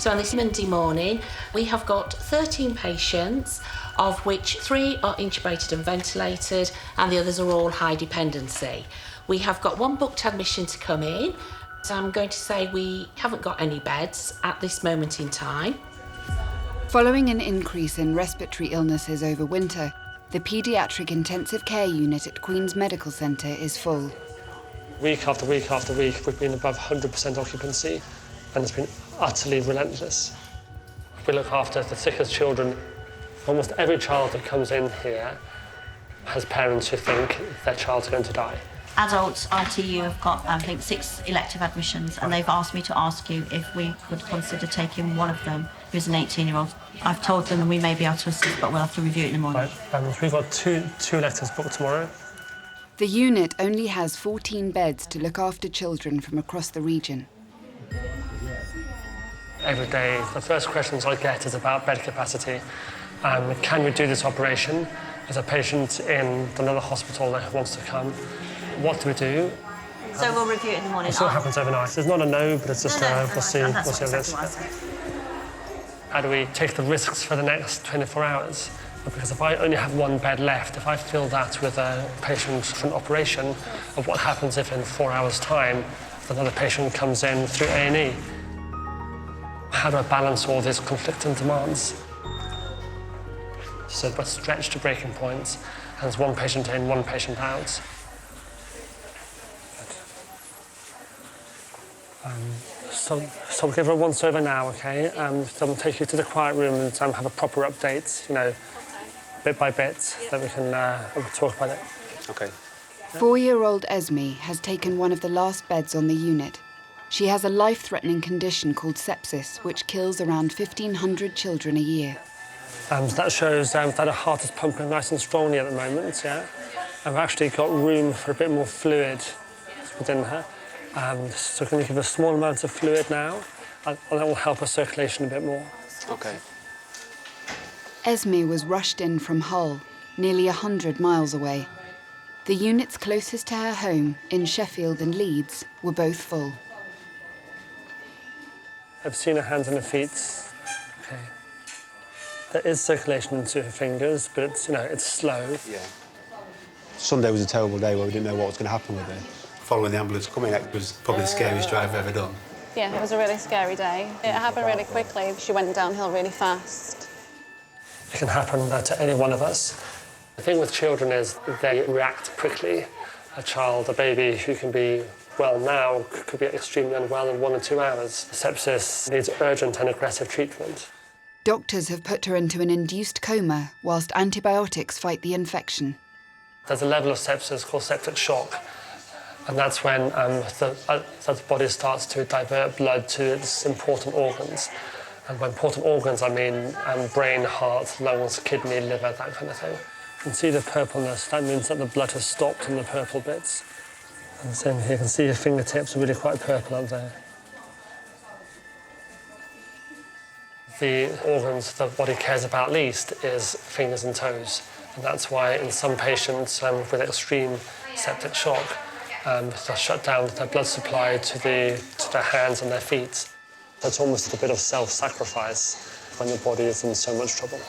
So on this Monday morning, we have got 13 patients, of which 3 are intubated and ventilated, and the others are all high dependency. We have got 1 booked admission to come in, so I'm going to say we haven't got any beds at this moment in time. Following an increase in respiratory illnesses over winter, the paediatric intensive care unit at Queen's Medical Centre is full. Week after week after week, we've been above 100% occupancy, and it's been utterly relentless. We look after the sickest children. Almost every child that comes in here has parents who think their child's going to die. Adults, ITU have got, I think, 6 elective admissions, and they've asked me to ask you if we could consider taking one of them, who's an 18-year-old. I've told them we may be able to assist, but we'll have to review it in the morning. Right, we've got two electives booked tomorrow. The unit only has 14 beds to look after children from across the region. Every day, the first questions I get is about bed capacity. Can we do this operation? There's a patient in another hospital that wants to come. What do we do? So we'll review it in the morning. It still happens overnight. It's not a no, but it's just we'll see how That's it is. How do we take the risks for the next 24 hours? Because if I only have 1 bed left, if I fill that with a patient for an operation, of what happens if in 4 hours' time another patient comes in through A&E? How do I balance all these conflicting demands? So we're stretched to breaking points, and there's 1 patient in, 1 patient out. So we'll give her a once-over now, OK? So we'll take you to the quiet room and have a proper update, you know, bit by bit, that we can talk about it. OK. 4-year-old Esme has taken one of the last beds on the unit. She has a life-threatening condition called sepsis, which kills around 1,500 children a year. That shows that her heart is pumping nice and strongly at the moment, yeah? And we've actually got room for a bit more fluid within her. So we're going to give her a small amount of fluid now, and that will help her circulation a bit more. OK. Esme was rushed in from Hull, nearly 100 miles away. The units closest to her home, in Sheffield and Leeds, were both full. I've seen her hands and her feet. OK. There is circulation into her fingers, but it's, you know, it's slow. Yeah. Sunday was a terrible day where we didn't know what was going to happen with her. Following the ambulance coming, it was probably the scariest drive I've ever done. Yeah, it was a really scary day. It happened really quickly. She went downhill really fast. It can happen to any one of us. The thing with children is they react quickly. A child, a baby who can be well now could be extremely unwell in 1 or 2 hours. Sepsis needs urgent and aggressive treatment. Doctors have put her into an induced coma whilst antibiotics fight the infection. There's a level of sepsis called septic shock, and that's when the body starts to divert blood to its important organs. And by important organs, I mean brain, heart, lungs, kidney, liver, that kind of thing. You can see the purpleness. That means that the blood has stopped in the purple bits. And same here, you can see your fingertips are really quite purple up there. The organs the body cares about least is fingers and toes. And that's why in some patients with extreme septic shock, they'll shut down their blood supply to their hands and their feet. That's almost a bit of self-sacrifice when the body is in so much trouble.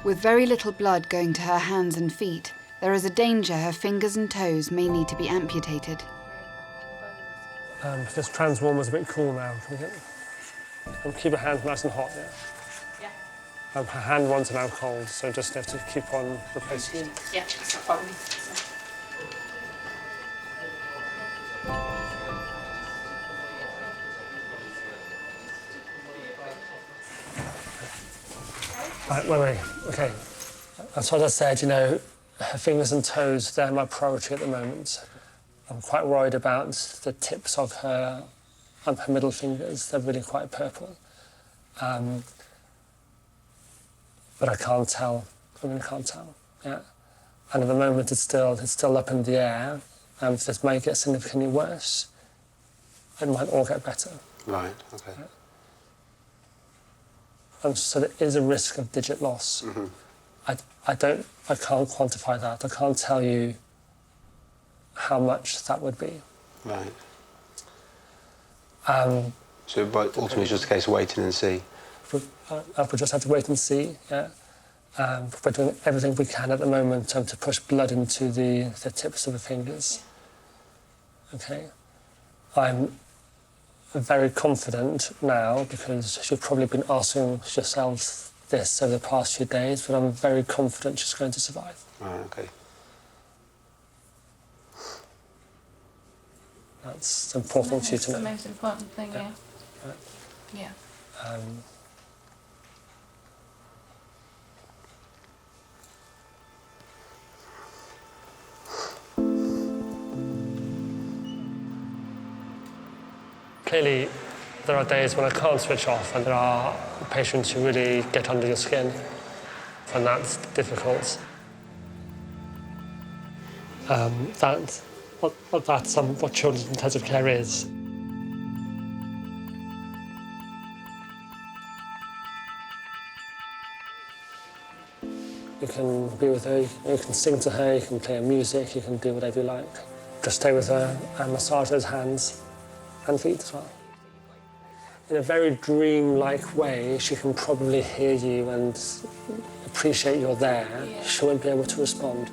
With very little blood going to her hands and feet, there is a danger her fingers and toes may need to be amputated. This transwarmer's a bit cool now. Keep her hands nice and hot, yeah? Yeah. Her hand ones are now cold, so just have to keep on replacing them. Yeah, that's no problem. Right, wait, OK. That's what I said, you know, her fingers and toes, they're my priority at the moment. I'm quite worried about the tips of her middle fingers. They're really quite purple. But I can't tell. I really can't tell, yeah. And at the moment, it's still up in the air. If this may get significantly worse, it might all get better. Right, OK. So there is a risk of digit loss. Mm-hmm. I can't quantify that. I can't tell you how much that would be. Right. So, but ultimately, it's just a case of waiting and see. We just have to wait and see, yeah. We're doing everything we can at the moment to push blood into the tips of the fingers. Okay. I'm very confident now because you've probably been asking yourselves this over the past few days, but I'm very confident she's going to survive. Right, okay. That's important for you to know. That's the most important thing, yeah. Yeah. Yeah. Clearly, there are days when I can't switch off, and there are patients who really get under your skin, and that's difficult. That's what children's intensive care is. You can be with her, you can sing to her, you can play her music, you can do whatever you like. Just stay with her and massage those hands and feet as well. In a very dream-like way, she can probably hear you and appreciate you're there. She won't be able to respond.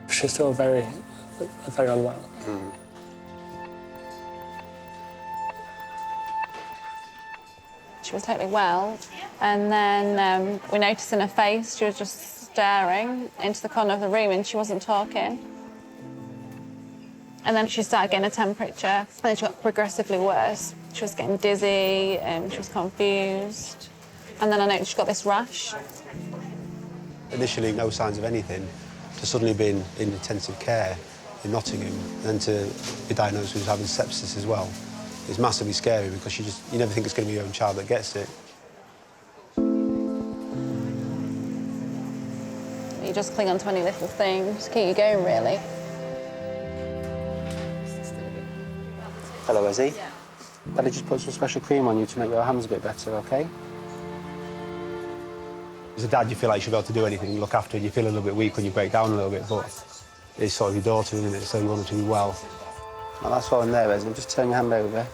She's still very unwell. Mm. She was totally well, and then we noticed in her face she was just staring into the corner of the room and she wasn't talking. And then she started getting a temperature, and then she got progressively worse. She was getting dizzy, she was confused, and then I noticed she got this rash. Initially, no signs of anything, to suddenly be in intensive care in Nottingham, and then to be diagnosed with having sepsis as well. It's massively scary because you never think it's going to be your own child that gets it. You just cling on to any little thing, just keep you going, really. Hello, Esme. Yeah. Daddy just put some special cream on you to make your hands a bit better, OK? As a dad, you feel like you should be able to do anything, you look after her, you feel a little bit weak when you break down a little bit, but it's sort of your daughter, isn't it? So you want her to be well. Now, that's all in there, Esme. Just turn your hand over.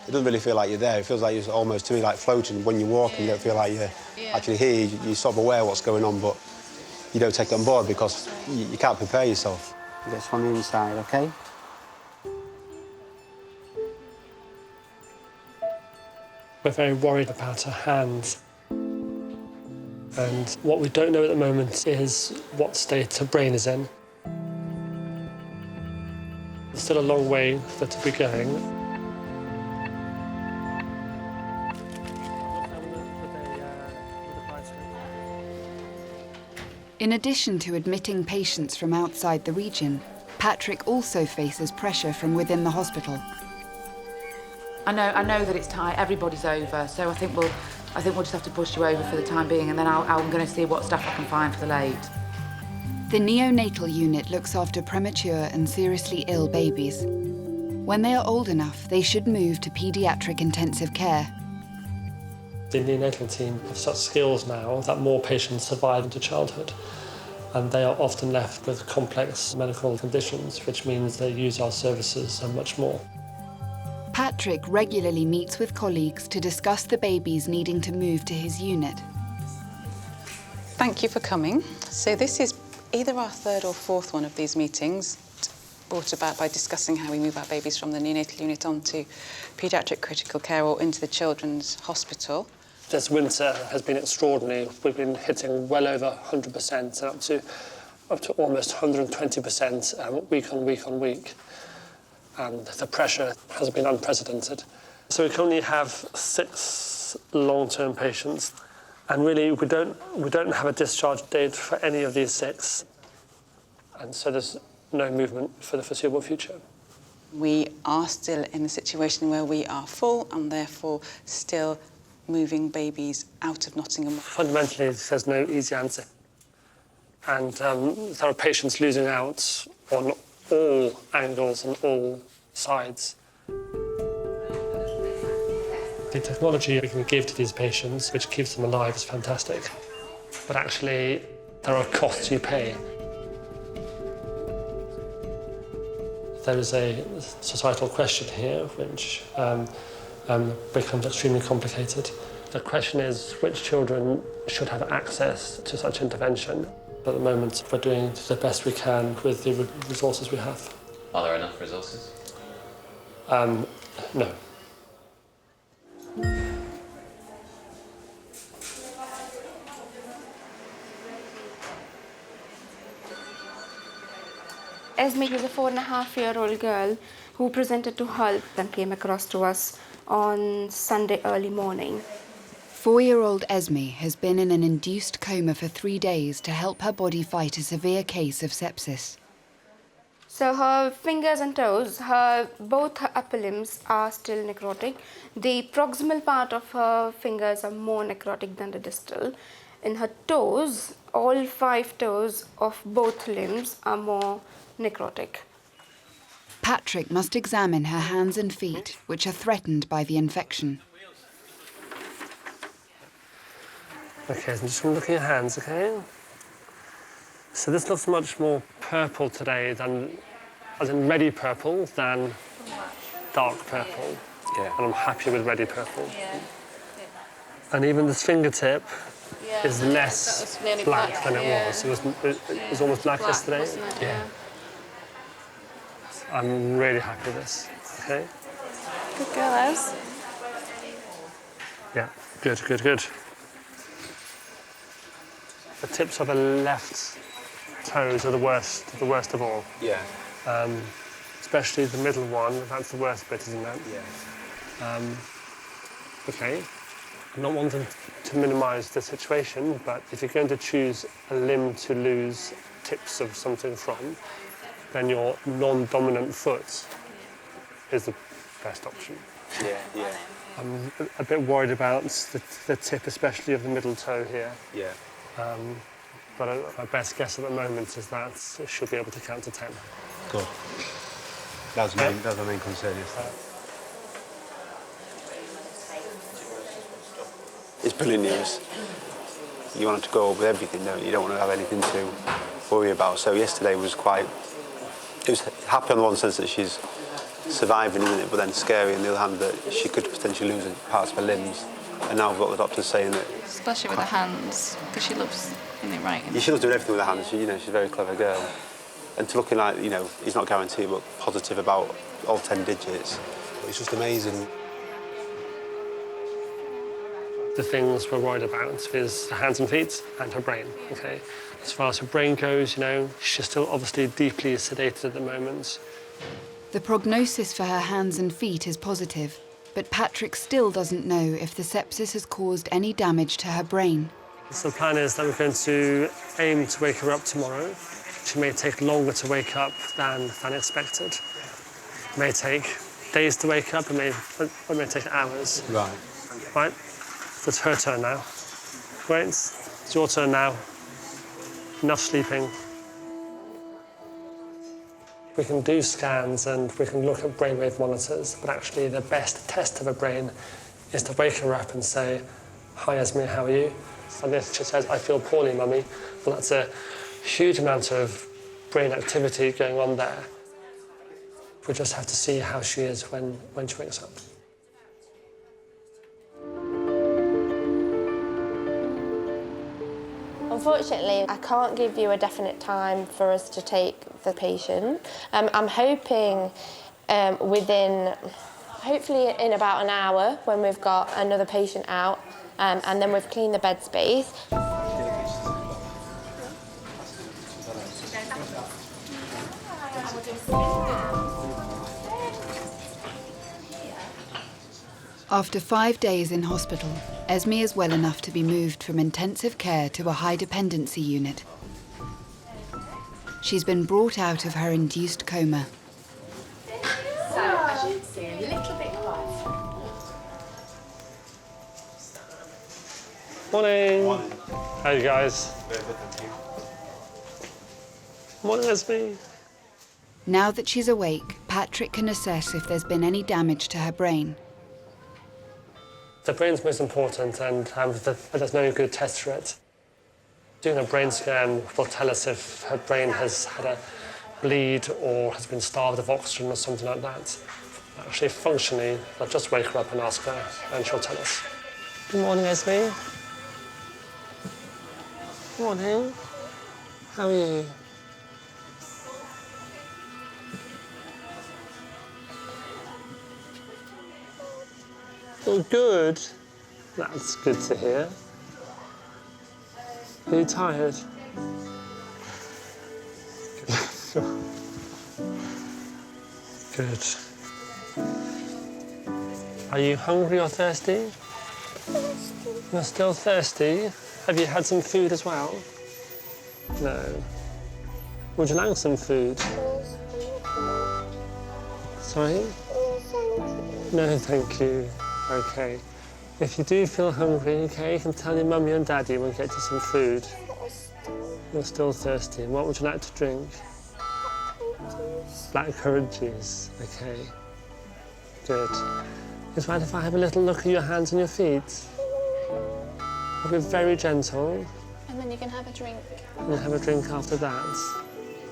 It doesn't really feel like you're there. It feels like you're almost, to me, like floating. When you walk, you don't feel like you're actually here. You're sort of aware of what's going on, but you don't take it on board because you can't prepare yourself. This from the inside, OK? We're very worried about her hands. And what we don't know at the moment is what state her brain is in. There's still a long way for her to be going. In addition to admitting patients from outside the region, Patrick also faces pressure from within the hospital. I know that it's tight. Everybody's over, so I think we'll just have to push you over for the time being, and then I'm going to see what stuff I can find for the late. The neonatal unit looks after premature and seriously ill babies. When they are old enough, they should move to paediatric intensive care. The neonatal team have such skills now that more patients survive into childhood, and they are often left with complex medical conditions, which means they use our services and much more. Patrick regularly meets with colleagues to discuss the babies needing to move to his unit. Thank you for coming. So this is either our third or fourth one of these meetings, brought about by discussing how we move our babies from the neonatal unit onto paediatric critical care or into the children's hospital. This winter has been extraordinary. We've been hitting well over 100% and up to almost 120% week on week on week. And the pressure has been unprecedented. So we can only have 6 long-term patients, and really we don't have a discharge date for any of these 6, and so there's no movement for the foreseeable future. We are still in a situation where we are full and therefore still moving babies out of Nottingham. Fundamentally, there's no easy answer, and there are patients losing out on all angles and all sides. The technology we can give to these patients, which keeps them alive, is fantastic. But actually, there are costs you pay. There is a societal question here, which becomes extremely complicated. The question is which children should have access to such intervention. At the moment, we're doing the best we can with the resources we have. Are there enough resources? No. Esme was a 4.5-year-old girl who presented to health and came across to us on Sunday early morning. 4-year-old Esme has been in an induced coma for 3 days to help her body fight a severe case of sepsis. So her fingers and toes, both her upper limbs are still necrotic. The proximal part of her fingers are more necrotic than the distal. In her toes, all 5 toes of both limbs are more necrotic. Patrick must examine her hands and feet, which are threatened by the infection. Okay, so I'm just going to look at your hands, okay? So this looks much more purple today than, as in ready purple, than dark purple. Yeah. And I'm happy with ready purple. And even this fingertip is less black than it was. It was almost black yesterday. Wasn't it? Yeah. I'm really happy with this, okay? Good girl, Ez. Yeah, good, good, good. The tips of the left toes are the worst of all. Yeah. Especially the middle one, that's the worst bit, isn't it? Yeah. Okay. I'm not wanting to minimise the situation, but if you're going to choose a limb to lose tips of something from, then your non-dominant foot is the best option. Yeah, yeah. I'm a bit worried about the tip, especially of the middle toe here. Yeah. But my best guess at the moment is that it should be able to count to 10. Good. That's my main concern. It's brilliant news. You want it to go with everything, don't you? You don't want to have anything to worry about. So yesterday was it was happy on the one sense that she's surviving, isn't it? But then scary on the other hand that she could potentially lose parts of her limbs. And now we've got the doctors saying that... Especially with her hands, because she loves in it right. Yeah, she loves doing everything with her hands. She's a very clever girl. And to looking like, he's not guaranteed, but positive about all 10 digits. It's just amazing. The things we're worried about is her hands and feet and her brain, okay? As far as her brain goes, she's still obviously deeply sedated at the moment. The prognosis for her hands and feet is positive, but Patrick still doesn't know if the sepsis has caused any damage to her brain. So the plan is that we're going to aim to wake her up tomorrow. She may take longer to wake up than expected. It may take days to wake up, it may take hours. Right. Right? So it's her turn now. Great, it's your turn now. Enough sleeping. We can do scans and we can look at brainwave monitors, but actually the best test of a brain is to wake her up and say, "Hi Esme, how are you?" And if she says, "I feel poorly, Mummy," well, that's a huge amount of brain activity going on there. We just have to see how she is when she wakes up. Unfortunately, I can't give you a definite time for us to take the patient. I'm hoping hopefully in about an hour when we've got another patient out and then we've cleaned the bed space. After 5 days in hospital, Esme is well enough to be moved from intensive care to a high dependency unit. She's been brought out of her induced coma. So, as you can see, a little bit quiet. Morning. Morning. How are you guys? Very good, thank you. Morning, Esme. Now that she's awake, Patrick can assess if there's been any damage to her brain. The brain's most important, and there's no good test for it. Doing a brain scan will tell us if her brain has had a bleed or has been starved of oxygen or something like that. Actually, functionally, I'll just wake her up and ask her, and she'll tell us. Good morning, Esme. Morning. How are you? Oh, good. That's good to hear. Are you tired? Good. Are you hungry or thirsty? You're still thirsty? Have you had some food as well? No. Would you like some food? Sorry? No, thank you. Okay. If you do feel hungry, okay, you can tell your mummy and daddy we'll get you some food. You're still thirsty. What would you like to drink? Blackcurrant juice. Okay. Good. Is it right if I have a little look at your hands and your feet? I'll be very gentle. And then you can have a drink. And have a drink after that.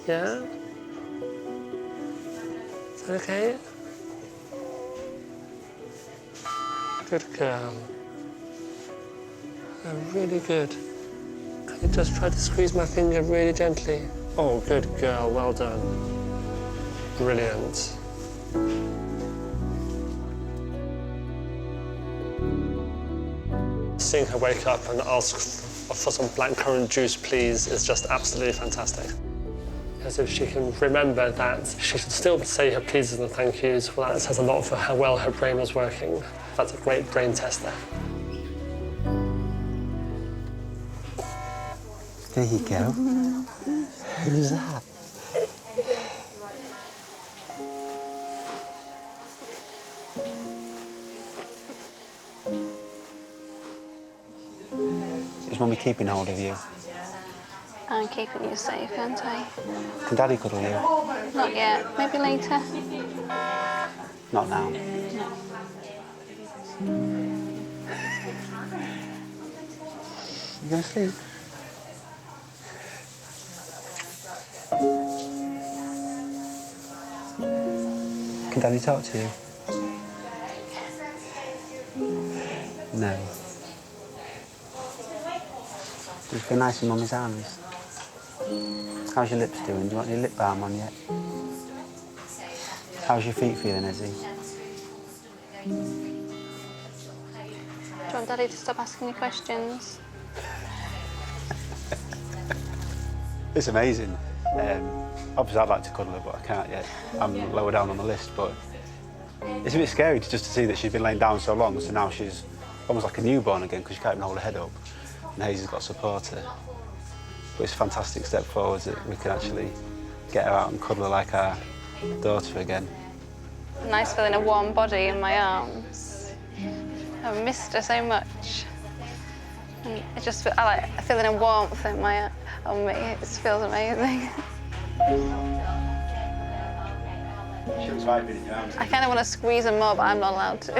Yeah? Is that okay? Good girl. Oh, really good. Can you just try to squeeze my finger really gently? Oh, good girl, well done. Brilliant. Seeing her wake up and ask for some blackcurrant juice, please, is just absolutely fantastic. As if she can remember that she should still say her pleases and thank yous. Well, that says a lot for how well her brain was working. That's a great brain tester. There you go. Who's that? Is Mummy keeping hold of you? I'm keeping you safe, aren't I? Can Daddy cuddle you? Not yet. Maybe later. Not now. You going to sleep? Can Daddy talk to you? No. You feel nice in Mummy's hands? How's your lips doing? Do you want your lip balm on yet? How's your feet feeling, Izzy? Do you want Daddy to stop asking you questions? It's amazing. Obviously, I'd like to cuddle her, but I can't yet. I'm lower down on the list, but it's a bit scary just to see that she's been laying down so long, so now she's almost like a newborn again because she can't even hold her head up. And Hazel's got to support her. But it's a fantastic step forward that we can actually get her out and cuddle her like our daughter again. Nice feeling a warm body in my arms. I've missed her so much. And I like feeling a warmth on me. It just feels amazing. She was vibing in your arms. I kind of want to squeeze her more, but I'm not allowed to.